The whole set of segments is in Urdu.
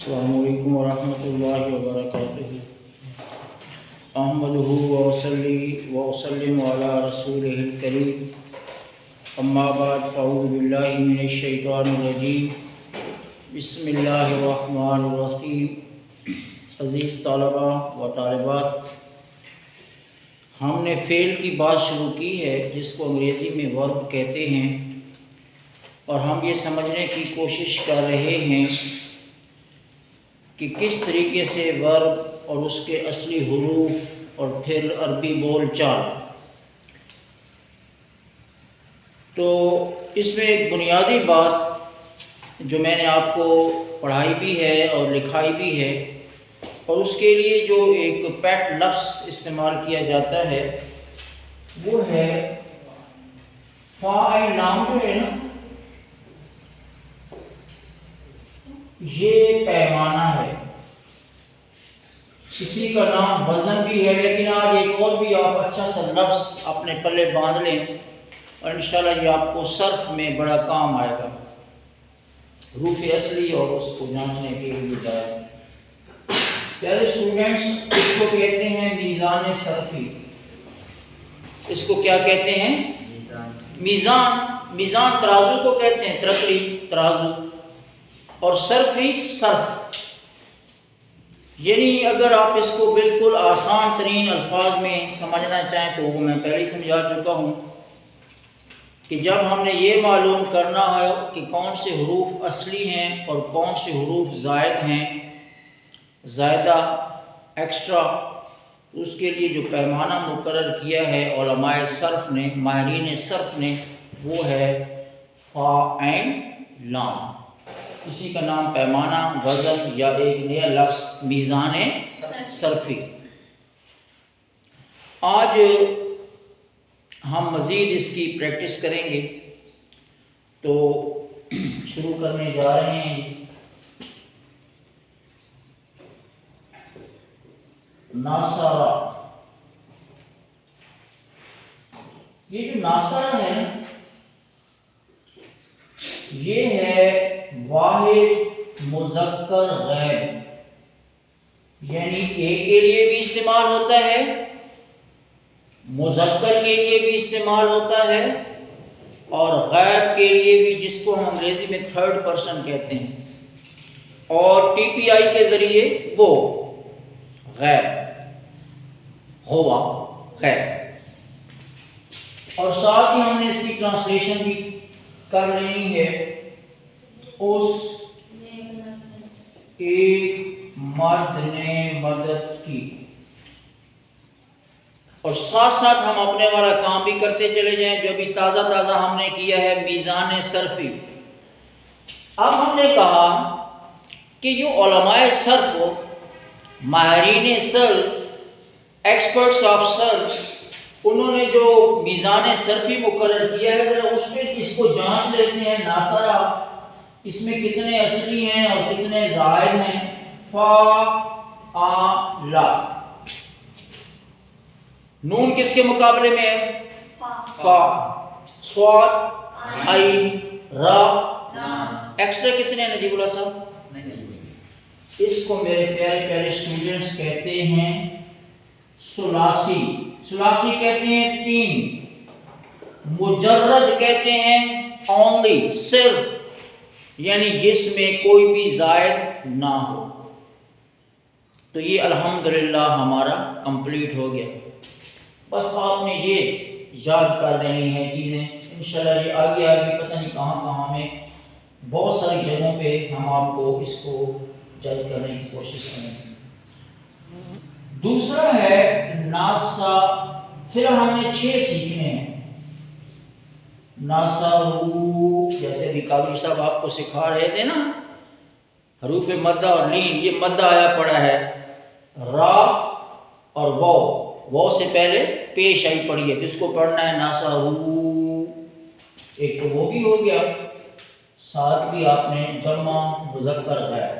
السلام علیکم ورحمۃ اللہ وبرکاتہ۔ احمدہ وصلی وسلم علی رسولہ الکریم، اما بعد فاعوذ باللہ من الشیطان الرجیم، بسم اللہ الرحمن الرحیم۔ عزیز طلبہ و طالبات، ہم نے فعل کی بات شروع کی ہے جس کو انگریزی میں ورب کہتے ہیں، اور ہم یہ سمجھنے کی کوشش کر رہے ہیں کہ کس طریقے سے ورب اور اس کے اصلی حروف اور پھر عربی بول چال۔ تو اس میں ایک بنیادی بات جو میں نے آپ کو پڑھائی بھی ہے اور لکھائی بھی ہے، اور اس کے لیے جو ایک پیٹ لفظ استعمال کیا جاتا ہے وہ ہے فاعل نام جو ہے نا، یہ پیمانہ ہے۔ کسی کا نام وزن بھی ہے، لیکن آج ایک اور بھی آپ اچھا سا لفظ اپنے پلے باندھ لیں اور انشاءاللہ یہ آپ کو صرف میں بڑا کام آئے گا، حروف اصلی اور اس کو جانچنے کے لیے جائے۔ پیارے اسٹوڈنٹس، اس کو کہتے ہیں میزان صرفی۔ اس کو کیا کہتے ہیں؟ میزان ترازو کو کہتے ہیں، ترقی ترازو، اور صرفی صرف۔ یعنی اگر آپ اس کو بالکل آسان ترین الفاظ میں سمجھنا چاہیں تو وہ میں پہلے ہی سمجھا چکا ہوں کہ جب ہم نے یہ معلوم کرنا ہے کہ کون سے حروف اصلی ہیں اور کون سے حروف زائد ہیں، زائدہ ایکسٹرا، اس کے لیے جو پیمانہ مقرر کیا ہے علماء صرف نے، ماہرین صرف نے، وہ ہے فاعل لام۔ اسی کا نام پیمانہ، وزن یا ایک نیا لفظ میزان صرفی۔ آج ہم مزید اس کی پریکٹس کریں گے، تو شروع کرنے جا رہے ہیں۔ ناصرہ، یہ جو ناصرہ ہے نا، یہ ہے واحد مذکر غیب، یعنی ایک کے لیے بھی استعمال ہوتا ہے، مذکر کے لیے بھی استعمال ہوتا ہے، اور غیب کے لیے بھی، جس کو ہم انگریزی میں تھرڈ پرسن کہتے ہیں، اور ٹی پی آئی کے ذریعے وہ غیب ہوا غیب۔ اور ساتھ ہی ہم نے اس کی ٹرانسلیشن بھی کر لینی ہے، اس ایک مرد نے مدد کی، اور ساتھ ساتھ ہم اپنے والا کام بھی کرتے چلے جائیں جو ابھی تازہ ہم نے کیا ہے، میزان صرفی۔ اب ہم نے کہا کہ جو علماء صرف ہو، ماہرین صرف، ایکسپرٹس آف صرف، انہوں نے جو میزان صرفی مقرر کیا ہے، ذرا اس پہ اس کو جانچ لیتے ہیں۔ ناصرہ، اس میں کتنے اصلی ہیں اور کتنے زائد ہیں؟ فاعل، نون کس کے مقابلے میں ہے؟ فا، صاد، عین، را، ایکسٹرا کتنے ہیں نجیب اللہ صاحب؟ اس کو میرے پیارے اسٹوڈنٹس کہتے ہیں ثلاثی۔ ثلاثی کہتے ہیں تین، مجرد کہتے ہیں اونلی، صرف، یعنی جس میں کوئی بھی زائد نہ ہو۔ تو یہ الحمدللہ ہمارا کمپلیٹ ہو گیا۔ بس آپ نے یہ یاد کر لینی ہے چیزیں، انشاءاللہ یہ آگے پتہ نہیں کہاں میں بہت ساری جگہوں پہ ہم آپ کو اس کو جج کرنے کی کوشش کریں گے۔ دوسرا ہے ناسا، پھر ہم نے 6 سیکھنے ہیں۔ ناسارو، جیسے ابھی قابل صاحب آپ کو سکھا رہے تھے نا، حروف مدہ اور لین، یہ مدہ آیا پڑا ہے، را اور وہ سے پہلے پیش آئی پڑی ہے، جس کو پڑھنا ہے ناسارو، ایک تو وہ بھی ہو گیا، ساتھ بھی آپ نے جمع مذکر غیب۔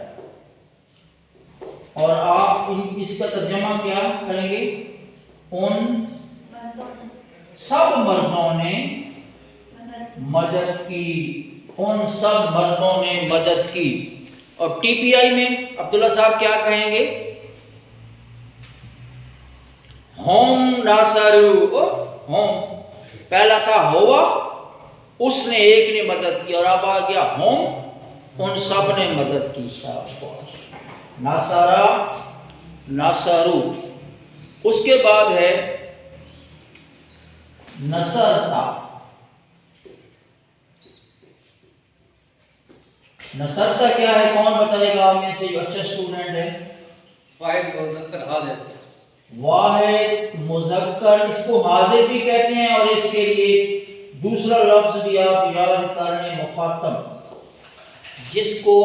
اور آپ اس کا ترجمہ کیا کریں گے؟ ان سب مردوں نے مدد کی، ان سب مردوں نے مدد کی۔ اور ٹی پی آئی میں عبداللہ صاحب کیا کہیں گے؟ ہوم ناصرو، ہوم پہلا تھا ہوا، اس نے ایک نے مدد کی، اور اب آ گیا ہوم، ان سب نے مدد کی. شاباش. ناصرا، ناصرو. اس کے بعد ہے نصرتا. نصرتا کیا ہے؟ کون بتائے گا آپ میں سے جو اچھا اسٹوڈنٹ ہے؟ واحد مذکر حاضر. واحد مذکر، اس کو حاضر بھی کہتے ہیں، اور اس کے لیے دوسرا لفظ بھی آپ یاد کر لیں، مخاطب، جس کو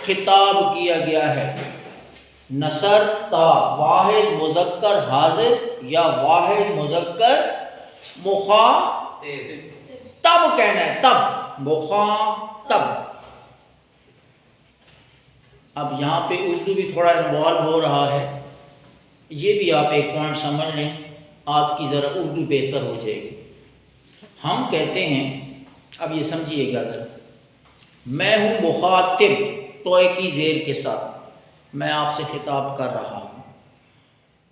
خطاب کیا گیا ہے. نصرتا واحد مذکر حاضر یا واحد مذکر مخاطب کہنا ہے، تب مخاطب. اب یہاں پہ اردو بھی تھوڑا انوالو ہو رہا ہے، یہ بھی آپ ایک پوائنٹ سمجھ لیں، آپ کی ذرا اردو بہتر ہو جائے گی. ہم کہتے ہیں، اب یہ سمجھیے گا ذرا، میں ہوں مخاطب توئے کی زیر کے ساتھ، میں آپ سے خطاب کر رہا ہوں،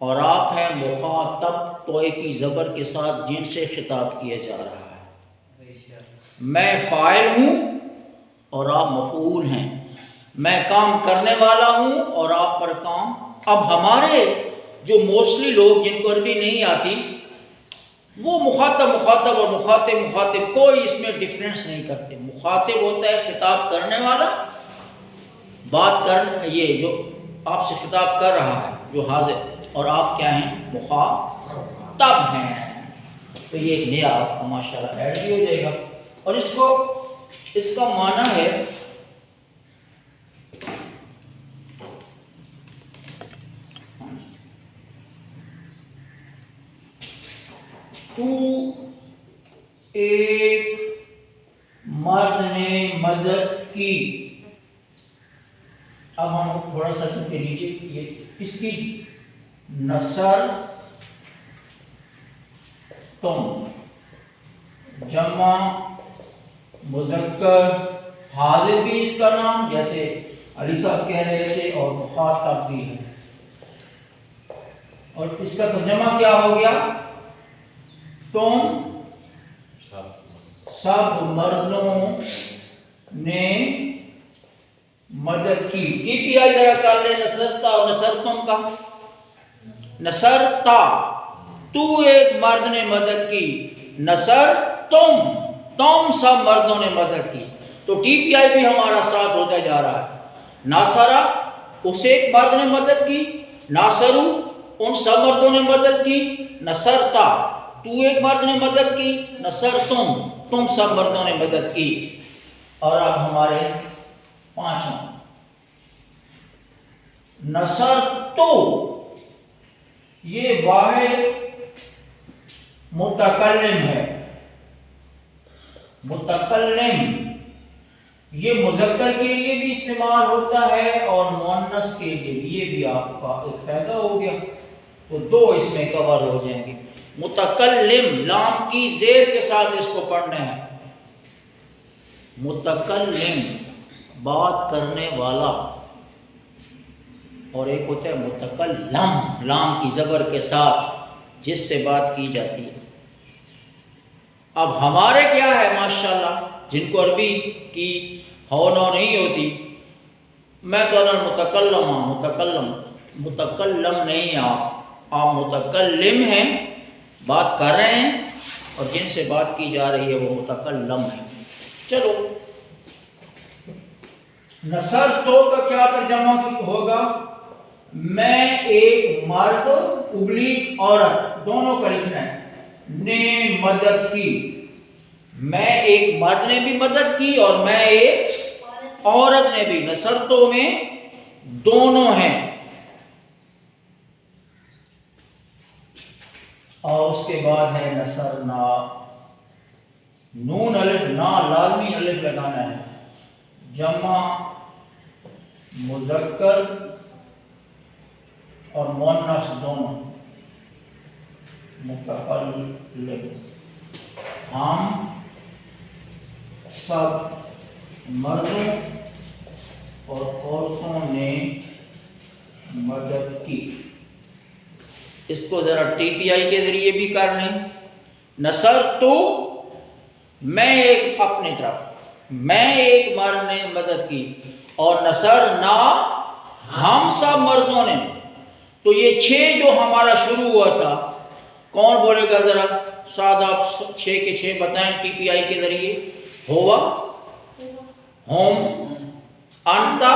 اور آپ ہیں مخاطب توئے کی زبر کے ساتھ جن سے خطاب کیا جا رہا ہے. میں فاعل ہوں اور آپ مفعول ہیں، میں کام کرنے والا ہوں اور آپ پر کام. اب ہمارے جو موسٹلی لوگ جن کو عربی نہیں آتی، وہ مخاطب مخاطب اور مخاطب مخاطب، کوئی اس میں ڈفرینس نہیں کرتے. مخاطب ہوتا ہے خطاب کرنے والا، بات کر، یہ جو آپ سے خطاب کر رہا ہے جو حاضر، اور آپ کیا ہیں؟ مخاطب ہیں. تو یہ ایک نیا آپ کا ماشاءاللہ ایڈ بھی ہو جائے گا. اور اس کا معنی ہے تو ایک مرد نے مدد کی. اب ہم تھوڑا سا کے نیچے یہ اس کی نصر تم، جمع مذکر حاضر بھی اس کا نام، جیسے علی صاحب کہہ رہے تھے، اور مخاطب بھی ہے. اور اس کا ترجمہ کیا ہو گیا؟ تم سب مردوں نے مدد کی. ٹی پی آئی ذرا کر لیں، نصرتا اور نصرتم کا. نصرتا تو ایک مرد نے مدد کی، نصر تم سب مردوں نے مدد کی. تو ٹی پی آئی بھی ہمارا ساتھ ہوتا جا رہا ہے. ناصرہ اسے ایک مرد نے مدد کی، ناصرو ان سب مردوں نے مدد کی، نصرتا تو ایک مرد نے مدد کی، نصر تم سب مردوں نے مدد کی. اور اب ہمارے پانچوں، نصر تو یہ واحد متکلم ہے. متکلم یہ مذکر کے لیے بھی استعمال ہوتا ہے اور مؤنث کے لیے بھی. یہ بھی آپ کا ایک فائدہ ہو گیا. تو دو اس میں کور ہو جائیں گے. متکلم لام کی زیر کے ساتھ اس کو پڑھنا ہے. متکلم بات کرنے والا، اور ایک ہوتا ہے متکلم لام کی زبر کے ساتھ جس سے بات کی جاتی ہے. اب ہمارے کیا ہے ماشاءاللہ، جن کو عربی کی ہو نو نہیں ہوتی، میں تو متکلم ہوں، متکلم نہیں. آپ متکلم ہیں، بات کر رہے ہیں، اور جن سے بات کی جا رہی ہے وہ متکلم ہے. چلو، نصر تو کا کیا ترجمہ ہوگا؟ میں ایک مرد ابلیغ عورت دونوں کا لکھنا ہے، نے مدد کی. میں ایک مرد نے بھی مدد کی اور میں ایک عورت نے بھی. نصر تو میں دونوں ہیں. اور اس کے بعد ہے نصرنا. نون الف نا لازمی الف لگانا ہے. جمع مذکر اور مؤنث دونوں. متکلم ہم سب مردوں اور عورتوں نے مدد کی. اس کو ذرا ٹی پی آئی کے ذریعے بھی کر لیں. نصر تو میں ایک اپنی طرف میں ایک مرد نے مدد کی اور نصر نہ ہم سب مردوں نے. تو یہ 6 جو ہمارا شروع ہوا تھا کون بولے گا ذرا ساتھ آپ 6 کے 6 بتائیں ٹی پی آئی کے ذریعے. ہوا ہوم انتا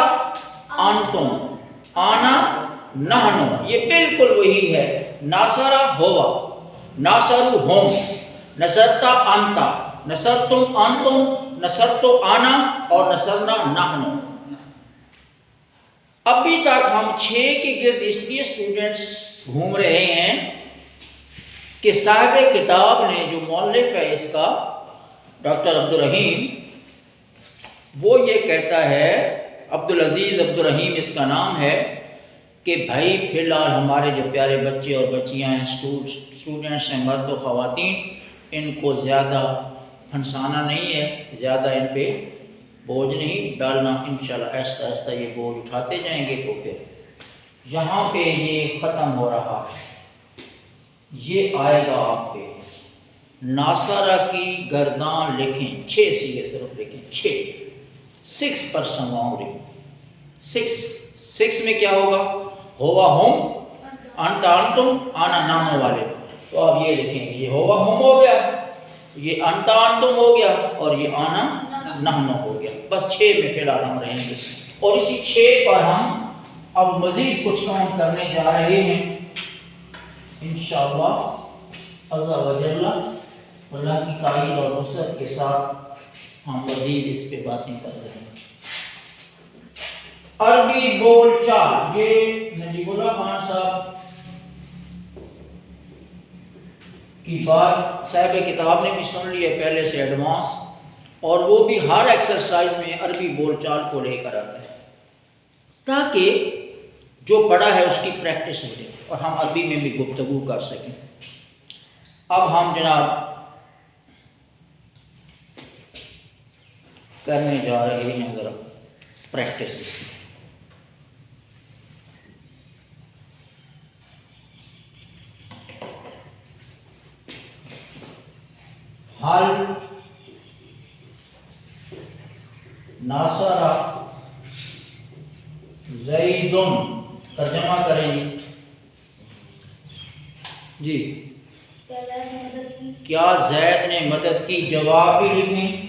انتم آنا نحنو یہ بالکل وہی ہے. ناصرہ ہوا ناصرو ہوم نصرتا انتا نصرتم انتم نصرتو آنا اور نصرنا نحنو. ابھی تک ہم 6 کے گرد اس لیے اسٹوڈنٹس گھوم رہے ہیں کہ صاحب کتاب نے جو مؤلف ہے اس کا ڈاکٹر عبدالرحیم وہ یہ کہتا ہے عبدالعزیز عبدالرحیم اس کا نام ہے کہ بھائی فی الحال ہمارے جو پیارے بچے اور بچیاں ہیں اسٹوڈنٹس ہیں مرد و خواتین ان کو زیادہ پھنسانا نہیں ہے زیادہ ان پہ بوجھ نہیں ڈالنا. انشاءاللہ آہستہ آہستہ یہ بوجھ اٹھاتے جائیں گے تو پھر یہاں پہ یہ ختم ہو رہا ہے. یہ آئے گا آپ پہ ناصرہ کی گردان لکھیں 6 سیگے صرف لکھیں 6 عمری 6 میں کیا ہوگا ہوا ہوم انتا انتم آنا نام والے. تو آپ یہ لکھیں گے یہ ہوا ہوم ہو گیا یہ انتا انتم ہو گیا اور یہ آنا نحنو ہو گیا. بس 6 میں فی الحال ہم رہیں گے اور اسی 6 پر ہم اب مزید کچھ کام کرنے جا رہے ہیں انشاءاللہ عز و جل. اللہ کی تائید اور نصرت کے ساتھ ہم مزید اس پہ باتیں کر رہے ہیں. عربی بول چال یہ نجیب اللہ خان صاحب کی بات صاحب کتاب نے بھی سن لی ہے پہلے سے ایڈوانس اور وہ بھی ہر ایکسرسائز میں عربی بول چال کو لے کر آتا ہے تاکہ جو پڑھا ہے اس کی پریکٹس ہو جائے اور ہم عربی میں بھی گفتگو کر سکیں. اب ہم جناب کرنے جا رہے ہیں ذرا پریکٹس. حل ناصرہ زیدن ترجمہ کریں گے جی. کیا زید نے مدد کی جواب بھی لکھیں.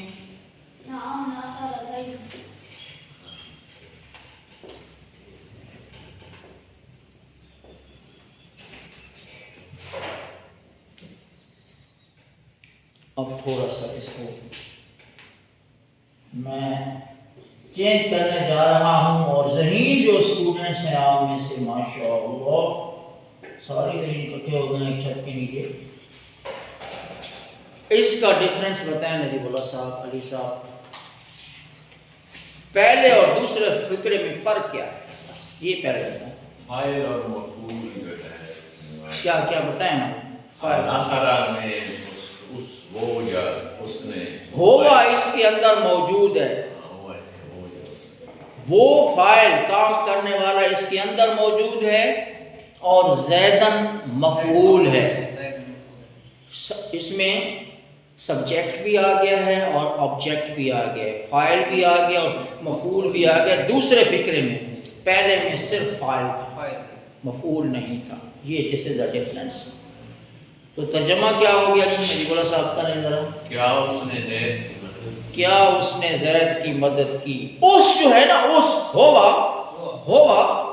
اب تھوڑا سا اس کو میں چینج کرنے جا رہا ہوں اور ذہین جو اسٹوڈنٹس ہیں آپ میں سے ماشاء اللہ ساری ذہین اکٹھے ہو گئے ہیں چھت کے نیچے. اس کا ڈفرنس بتائیں نجیب اللہ صاحب علی صاحب پہلے اور دوسرے فکرے میں فرق کیا ہے بس یہ پہلے بتائیں. فاعل اور مفعول جو ہے کیا کیا بتائیں نا ناصرہ میں اس وہ یا اس نے ہوا اس کے اندر موجود ہے وہ فاعل کام کرنے والا اس کے اندر موجود ہے اور زیدن مفعول ہے. اس میں سبجیکٹ بھی آ گیا ہے اور آبجیکٹ بھی آ گیا ہے فاعل بھی آ گیا اور مفعول بھی آ گیا. دوسرے فکرے میں پہلے میں صرف فاعل تھا مفعول نہیں تھا. یہ دس از دا ڈفرنس. تو ترجمہ کیا ہو گیا جی نجیب اللہ صاحب کا نہیں ذرا کیا اس نے زید کی مدد کی. اس جو ہے نا اس ہوا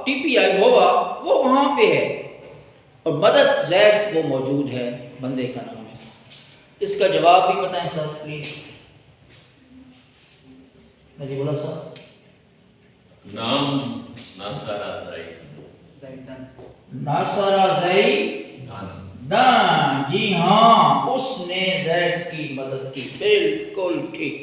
ٹی پی آئی ہوا وہ وہاں پہ ہے اور مدد زید وہ موجود ہے بندے کا نام ہے. اس کا جواب بھی بتائیں سر پلیز نجیب اللہ صاحب. نام ناصرہ زید دان جی ہاں اس نے زید کی مدد کی بالکل ٹھیک.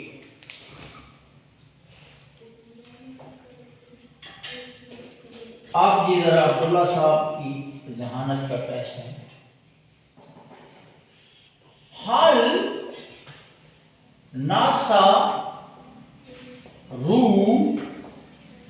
آپ جی ذرا عبداللہ صاحب کی ذہانت کا ٹیسٹ ہے. حل ناسا رو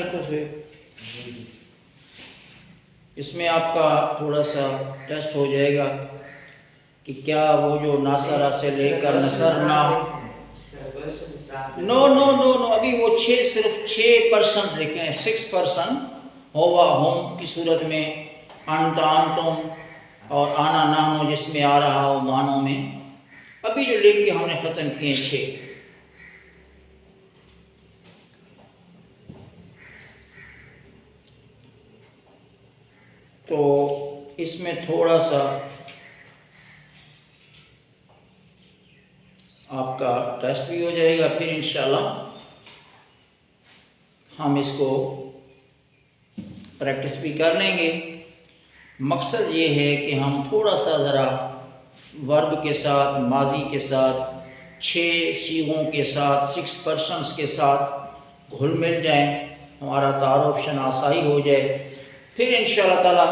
لکھو سے اس میں آپ کا تھوڑا سا ٹیسٹ ہو جائے گا کہ کیا وہ جو ناصرہ سے لے کر نصرنا نو ابھی وہ صرف 6% لکھیں 6% ہوا ہوم کی صورت میں انتا انتم اور آنا نحنو جس میں آ رہا ہو معنوں میں ابھی جو لکھ کے ہم نے ختم کیے 6. تو اس میں تھوڑا سا آپ کا ٹیسٹ بھی ہو جائے گا، پھر انشاءاللہ ہم اس کو پریکٹس بھی کر لیں گے. مقصد یہ ہے کہ ہم تھوڑا سا ذرا ورب کے ساتھ، ماضی کے ساتھ، 6 صیغوں کے ساتھ، 6 پرسنس کے ساتھ گھل مل جائیں، ہمارا تعارف شناسائی ہو جائے. پھر انشاءاللہ تعالیٰ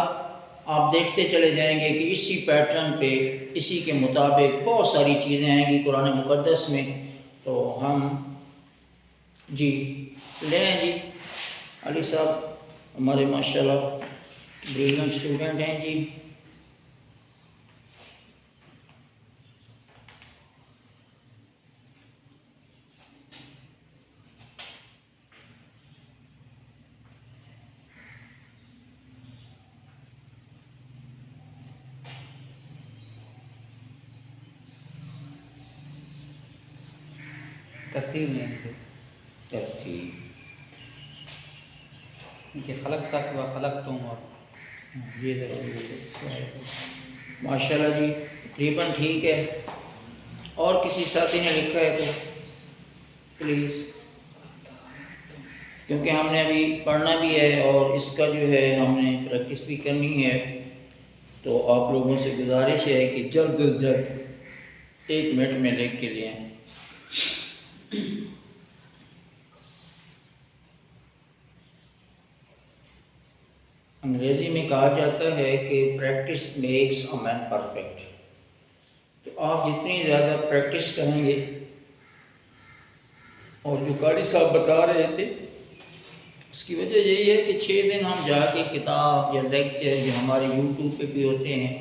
آپ دیکھتے چلے جائیں گے کہ اسی پیٹرن پہ، اسی کے مطابق بہت ساری چیزیں آئیں گی قرآن مقدس میں. تو ہم جی لیں جی علی صاحب ہمارے ماشاءاللہ بریلینٹ اسٹوڈنٹ ہیں جی. ترتیب نہیں ہے ترتیب کہ خلق تک و خلق تم اور یہ ماشاءاللہ جی تقریباً ٹھیک ہے. اور کسی ساتھی نے لکھا ہے تو پلیز، کیونکہ ہم نے ابھی پڑھنا بھی ہے اور اس کا جو ہے ہم نے پریکٹس بھی کرنی ہے. تو آپ لوگوں سے گزارش ہے کہ جلد از جلد 1 منٹ میں لکھ کے لیں. انگریزی میں کہا جاتا ہے کہ practice makes a man perfect. تو آپ جتنی زیادہ پریکٹس کریں گے، اور جو قاری صاحب بتا رہے تھے اس کی وجہ یہی ہے کہ 6 دن ہم جا کے کتاب یا لیکچر جو ہمارے یوٹیوب پہ بھی ہوتے ہیں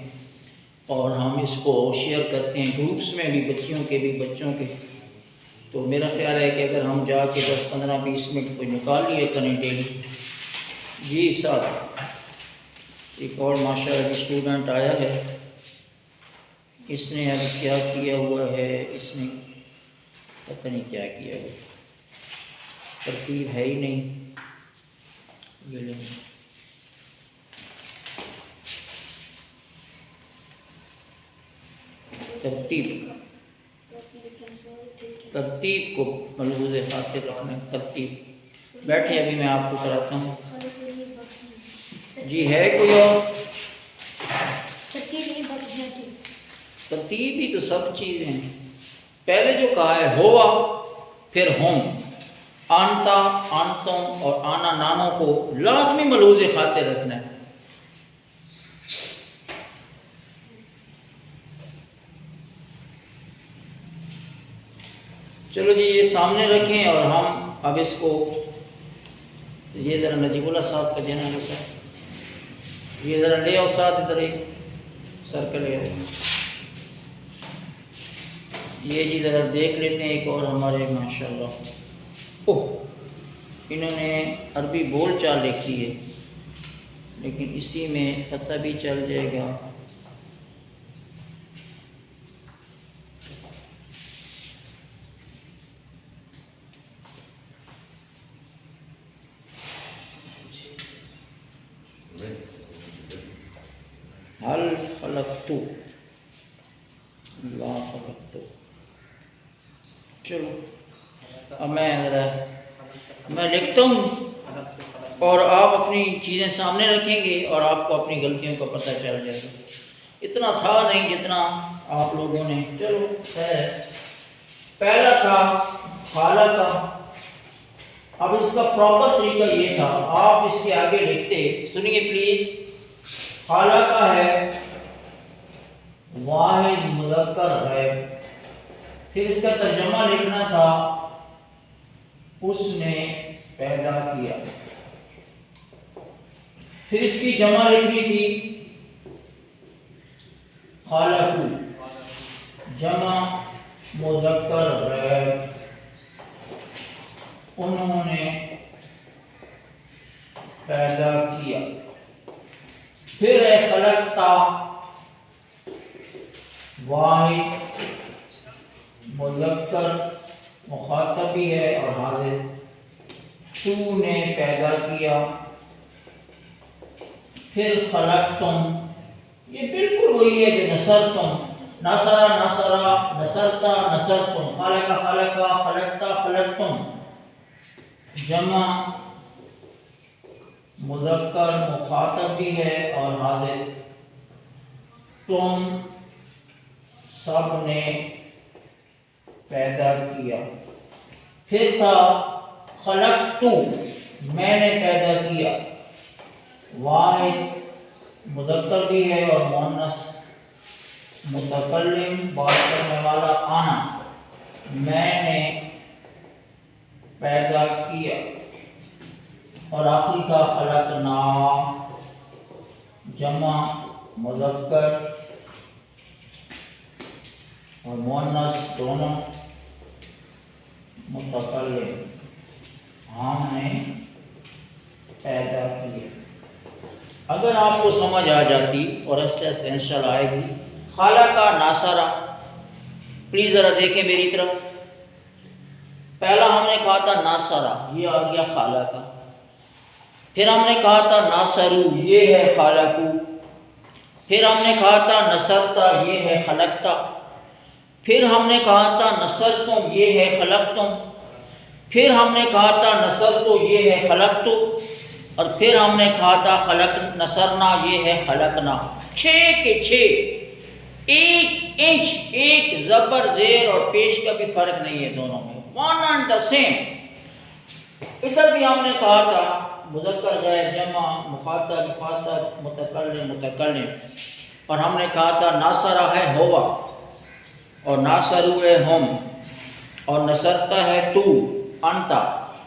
اور ہم اس کو شیئر کرتے ہیں گروپس میں بھی، بچیوں کے بھی بچوں کے. تو میرا خیال ہے کہ اگر ہم جا کے 10 15 20 منٹ کوئی نکال لیے کریں ڈیلی. جی صاحب ایک اور ماشاءاللہ اسٹوڈنٹ آیا ہے، اس نے ابھی کیا کیا ہوا ہے، اس نے پتہ نہیں کیا کیا ہوا، ترتیب ہے ہی نہیں. یہ لیں ترتیب کو ملحوظ خاطر رکھنا. ترتیب بیٹھے ابھی میں آپ کو کراتا ہوں. جی ہے کوئی اور؟ ترتیب ہی تو سب چیزیں ہیں. پہلے جو کہا ہے ہوا، پھر ہم، آنتا آنتم اور آنا نانوں کو لازمی ملحوظ خاطر رکھنا ہے. چلو جی یہ سامنے رکھیں اور ہم اب اس کو، یہ ذرا نجیب اللہ صاحب کا دینا ہے سر، یہ ذرا لے آؤ ساتھ ادھر ایک سرکل لے آؤ. یہ جی ذرا دیکھ لیتے ہیں ایک اور ہمارے ماشاءاللہ. اوہ انہوں نے عربی بول چال لکھی ہے، لیکن اسی میں پتہ بھی چل جائے گا. حل خلقتو لا خلقتو. چلو اب میں لکھتا ہوں اور آپ اپنی چیزیں سامنے رکھیں گے اور آپ کو اپنی غلطیوں کا پتہ چل جائے گا. اتنا تھا نہیں جتنا آپ لوگوں نے. چلو خیر، پہلا تھا خالہ کا. اب اس کا پراپر طریقہ یہ تھا، آپ اس کے آگے لکھتے، سنیے پلیز. خالہ کا ہے واحد مذکر ہے، پھر اس کا ترجمہ لکھنا تھا اس نے پیدا کیا. پھر اس کی جمع لکھنی تھی خالقو، جمع مذکر غیر، انہوں نے پیدا کیا. پھر ہے خلقتا، واحد مذکر مخاطب بھی ہے اور حاضر، تو نے پیدا کیا. پھر خلقتم، یہ بالکل وہی ہے جو نصرتم، نصرا نصرا، نصرتا نصرتم، خلق خلقا، خلقتا خلقتم، جمع مذکر مخاطب بھی ہے اور حاضر، تم سب نے پیدا کیا. پھر تھا خلقتو، میں نے پیدا کیا، واحد مذکر بھی ہے اور مؤنث، متکلم بات کرنے والا آنا، میں نے پیدا کیا. اور آخری کا خلقنا، جمع مذکر اور مؤنث دونوں، متکلم، ہم نے پیدا کیا. اگر آپ کو سمجھ آ جاتی اور ایسے انشاءاللہ آئے گی. خالقہ ناصرہ، پلیز ذرا دیکھیں میری طرف. پہلا ہم نے کہا تھا ناصرہ، یہ آ گیا خالقہ. پھر ہم نے کہا تھا ناصرو، یہ ہے خالقو. پھر ہم نے کہا تھا نصرتا، یہ ہے خلقتا. پھر ہم نے کہا تھا نصرتم، یہ ہے خلقتم. پھر ہم نے کہا تھا نصرتو، یہ ہے خلقتو. اور پھر ہم نے کہا تھا خلق نصرنا، یہ ہے خلقنا. 6 کے 6، 1 انچ، ایک زبر زیر اور پیش کا بھی فرق نہیں ہے دونوں میں، ون اینڈ دا سیم. ادھر بھی ہم نے کہا تھا مذکر غیر، جمع مخاطب مخاطب، متکلم متکلم. اور ہم نے کہا تھا ناصرہ ہے ہوا، اور ناصرو ہے ہم، اور نصرتا ہے تو انتا،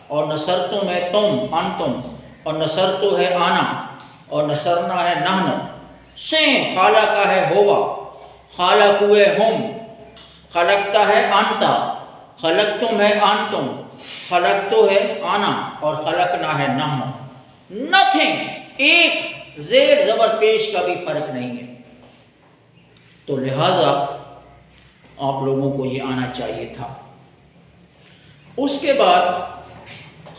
اور نصرتم ہے تم انتم، اور نصرتو ہے آنا، اور نصرنا ہے نحن. سیم. خالقہ ہے ہوا، خالقو ہے ہم، خلقتا ہے انتا، خلقتم ہے انتم، خلقتو ہے آنا، اور خلقنا ہے نحن. نتھنگ، ایک زیر زبر پیش کا بھی فرق نہیں ہے. تو لہٰذا آپ لوگوں کو یہ آنا چاہیے تھا. اس کے بعد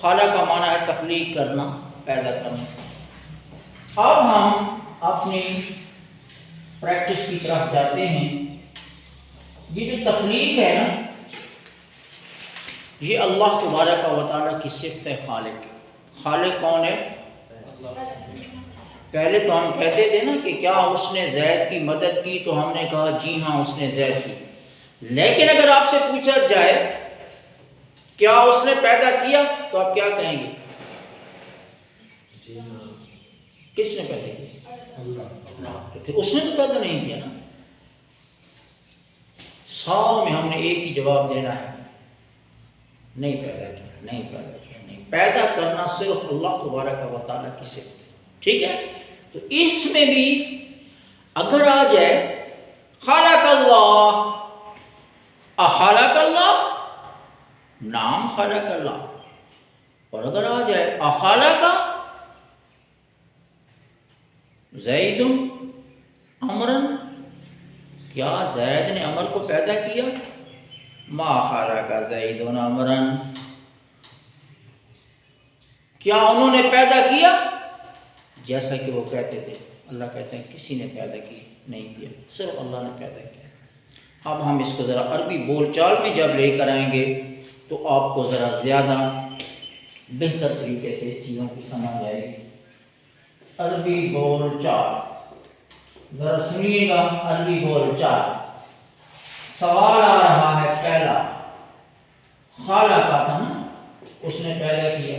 خالق کا معنی ہے تخلیق کرنا، پیدا کرنا. اب ہم اپنی پریکٹس کی طرف جاتے ہیں. یہ جو تخلیق ہے نا، یہ اللہ تبارک و تعالیٰ کی صفت ہے. خالق کون ہے؟ پہلے تو ہم کہتے تھے نا کہ کیا اس نے زید کی مدد کی، تو ہم نے کہا جی ہاں اس نے زید کی. لیکن اگر آپ سے پوچھا جائے کیا اس نے پیدا کیا، تو آپ کیا کہیں گے؟ کس نے پیدا کیا؟ تو پھر اس نے تو پیدا نہیں کیا نا. سال میں ہم نے ایک ہی جواب دینا ہے، نہیں پیدا کیا، نہیں پیدا کیا. نہیں، پیدا کرنا صرف اللہ تبارک و تعالیٰ کی صفت ہے. ٹھیک ہے؟ تو اس میں بھی اگر آ جائے خالق اللہ، اخالق اللہ، نام خالق اللہ. اور اگر آ جائے اخالق زید امرن، کیا زید نے امر کو پیدا کیا؟ ما خالق زید امرن، کیا انہوں نے پیدا کیا؟ جیسا کہ وہ کہتے تھے. اللہ کہتے ہیں کسی نے پیدا کی نہیں کیا، صرف اللہ نے پیدا کیا. اب ہم اس کو ذرا عربی بول چال میں جب لے کر آئیں گے تو آپ کو ذرا زیادہ بہتر طریقے سے چیزوں کی سمجھ آئے گی. عربی بول چال ذرا سنیے گا. عربی بول چال. سوال آ رہا ہے پہلا، خالق کا تھا نا، اس نے پیدا کیا.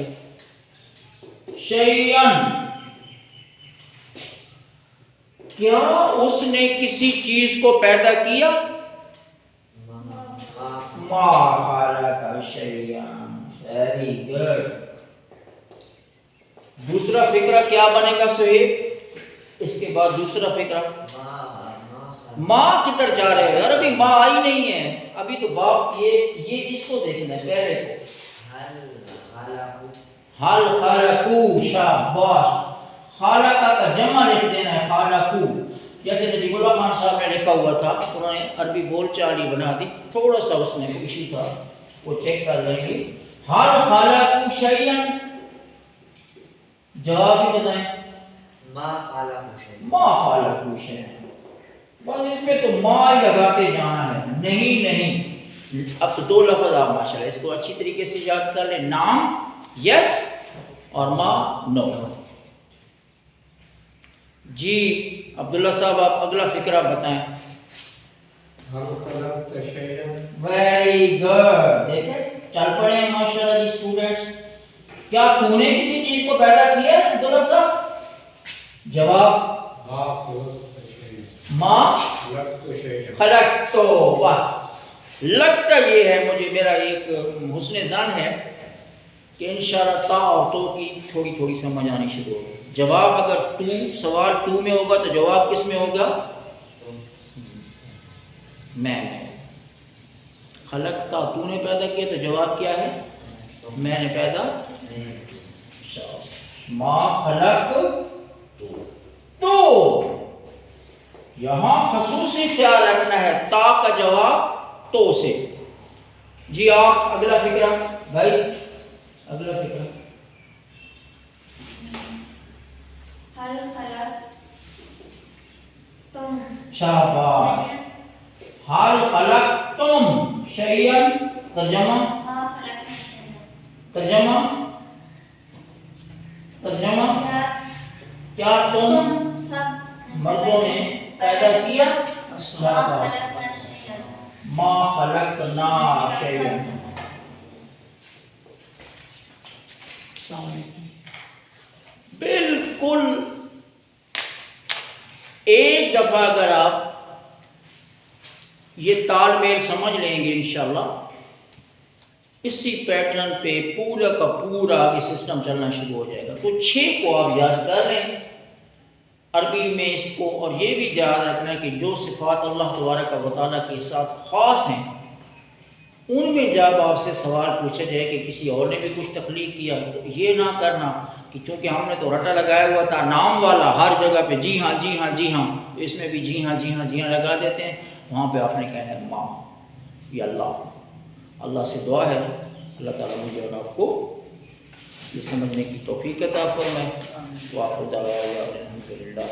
شیئن، کیا اس نے کسی چیز کو پیدا کیا؟ ما خالق شیئن. ویری گڈ، دوسرا فقرہ کیا بنے گا سہیب؟ اس کے بعد دوسرا فقرہ ماں کدھر جا رہے ہیں؟ ابھی ماں آئی نہیں ہے، ابھی تو باپ یہ اس کو دیکھنا ہے پہلے کو. حل خلقو، شاباش. خالقہ کا جمع لکھ دینا ہے خالقو، جیسے نجیب اللہ خان صاحب نے لکھا ہوا تھا، انہوں نے عربی بول چال ہی بنا دی، تھوڑا سا اس میں ایشو تھا، وہ چیک کر لیں گے. حل خلقو شیئن، جواب بھی بتائیں. ما خالق شیئن، ما خالقو شیئن، بس اس میں تو ما ہی لگاتے جانا ہے. نہیں اب تو 2 لفظ آپ ماشاءاللہ اس کو اچھی طریقے سے یاد کر لیں. نام یس اور ما نو. جی عبداللہ صاحب آپ اگلا فقرہ بتائیں. هل خلقت شيئا؟ Very good. دیکھیں چل پڑے ہیں ماشاءاللہ جی اسٹوڈنٹس. کیا تو نے کسی چیز کو پیدا کیا ہے عبداللہ صاحب؟ جواب ما خلقت شيئا، ما خلقت شيئا. خلق تو بس. لگتا یہ ہے مجھے، میرا ایک حسن ظن ہے کہ انشاءاللہ تا اور تو کی تھوڑی تھوڑی سمجھ آنی شروع ہوگی. جواب اگر تو، سوال تو میں ہوگا تو جواب کس میں ہوگا؟ میں. خلقتا تو نے پیدا کیا تو جواب کیا ہے؟ میں نے پیدا. ما خلق تو، یہاں خصوصی خیال رکھنا ہے تا کا جواب تو سے. جی آپ اگلا فقرہ بھائی، اگلا فقرہ. حل خلق تم شاباش. حال خلق تم شیئن، ترجمہ ما خلقنا شیئا، ترجمہ ترجمہ کیا تم سب مردوں نے پیدا کیا؟ ما خلقنا شیئا، ما خلقنا شیئن. بالکل ایک دفعہ اگر آپ یہ تال میل سمجھ لیں گے انشاءاللہ، اسی پیٹرن پہ پورا کا پورا آگے سسٹم چلنا شروع ہو جائے گا. تو 6 کو آپ یاد کر لیں عربی میں اس کو، اور یہ بھی یاد رکھنا کہ جو صفات اللہ تبارک و تعالیٰ کے ساتھ خاص ہیں ان میں جب آپ سے سوال پوچھا جائے کہ کسی اور نے بھی کچھ تخلیق کیا، تو یہ نہ کرنا کہ چونکہ ہم نے تو رٹا لگایا ہوا تھا نام والا ہر جگہ پہ جی ہاں جی ہاں جی ہاں، اس میں بھی جی ہاں جی ہاں جی ہاں لگا دیتے ہیں. وہاں پہ آپ نے کہنا ہے ماں یا اللہ. اللہ سے دعا ہے اللہ تعالیٰ مجھے اور آپ کو یہ سمجھنے کی توفیق عطا فرمائے. واخر دعوانا الحمدللہ.